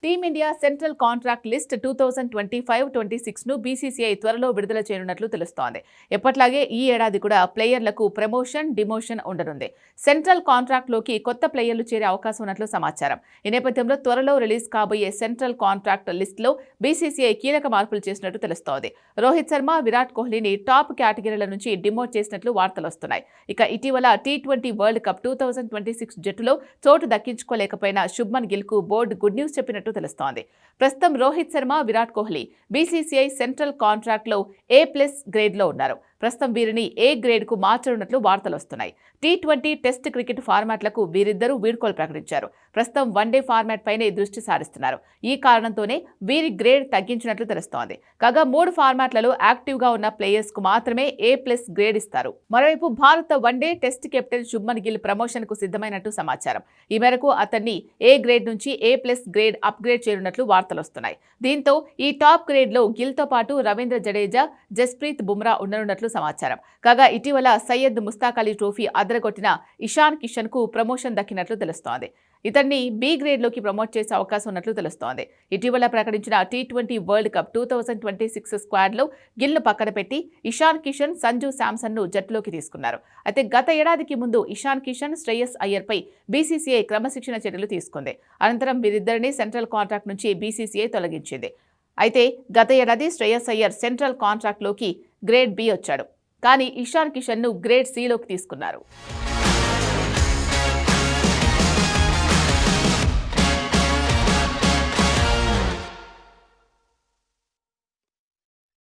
Team India central contract list 2025-26ను BCCI త్వరలో విడుదల చేయనున్నట్లు తెలుస్తోంది. ఎప్పట్లాగే ఈ ఏడాది కూడా ప్లేయర్లకు ప్రమోషన్, డిమోషన్ ఉండనుంది. సెంట్రల్ కాంట్రాక్ట్లోకి కొత్త ప్లేయర్లు చేరే అవకాశం ఉన్నట్లు సమాచారం. ఈ నేపథ్యంలో త్వరలో రిలీజ్ కాబోయే సెంట్రల్ కాంట్రాక్ట్ లిస్టులో బీసీసీఐ కీలక మార్పులు చేసినట్టు తెలుస్తోంది. రోహిత్ శర్మ, విరాట్ కోహ్లీని టాప్ కేటగిరీల నుంచి డిమోట్ చేసినట్లు వార్తలొస్తున్నాయి. ఇక ఇటీవల టీ20 వరల్డ్ కప్ 2026 జట్టులో చోటు దక్కించుకోలేకపోయిన శుభ్మన్ గిల్కు బోర్డు గుడ్ న్యూస్ చెప్పినట్టు తెలుస్తోంది. ప్రస్తుతం Rohit Sharma, Virat Kohli BCCI central contract లో A+ గ్రేడ్ లో ఉన్నారు. ప్రస్తుతం వీరిని A గ్రేడ్ కు మార్చనున్నట్లు వార్తలొస్తున్నాయి. టీ20 టెస్ట్ క్రికెట్ ఫార్మాట్లకు వీరిద్దరూ వీడ్కోలు ప్రకటించారు. ప్రస్తుతం వన్డే ఫార్మాట్ పైనే దృష్టి సారిస్తున్నారు. ఈ కారణంతోనే వీరి గ్రేడ్ తగ్గించినట్లు తెలుస్తోంది. కాగా 3 ఫార్మాట్లలో యాక్టివ్ గా ఉన్న ప్లేయర్స్ కు మాత్రమే A+ గ్రేడ్ ఇస్తారు. మరోవైపు భారత one day test captain Shubman Gill promotion కు సిద్ధమైనట్టు సమాచారం. ఈ మేరకు అతన్ని A గ్రేడ్ నుంచి A+ గ్రేడ్ అప్గ్రేడ్ చేయనున్నట్లు వార్తలొస్తున్నాయి. దీంతో ఈ టాప్ గ్రేడ్ లో గిల్ తో పాటు రవీంద్ర జడేజా, జస్ప్రీత్ బుమ్రా ఉండనున్నట్లు సమాచారం. కాగా ఇటీవల సయ్యద్ ముస్తాక్ అలీ ట్రోఫీ అదరగొట్టిన ఇషాన్ కిషన్ కు ప్రమోషన్ దక్కినట్లు తెలుస్తోంది. ఇతన్ని B గ్రేడ్ లోకి ప్రమోట్ చేసే అవకాశం ఉన్నట్లు తెలుస్తోంది. ఇటీవల ప్రకటించిన టీ20 వరల్డ్ కప్ 2026 స్క్వాడ్ లో గిల్ ను పక్కన పెట్టి ఇషాన్ కిషన్, సంజు శాంసన్ ను జట్టులోకి తీసుకున్నారు. అయితే గత ఏడాదికి ముందు ఇషాన్ కిషన్, శ్రేయస్ అయ్యర్ పై బీసీసీఐ క్రమశిక్షణ చర్యలు తీసుకుంది. అనంతరం వీరిద్దరిని సెంట్రల్ కాంట్రాక్ట్ నుంచి బీసీసీఐ తొలగించింది. అయితే గత ఏడాది శ్రేయస్ అయ్యర్ సెంట్రల్ కాంట్రాక్ట్ లోకి గ్రేడ్ B వచ్చాడు. కానీ ఇషాన్ కిషన్ ను గ్రేడ్ C లోకి తీసుకున్నారు.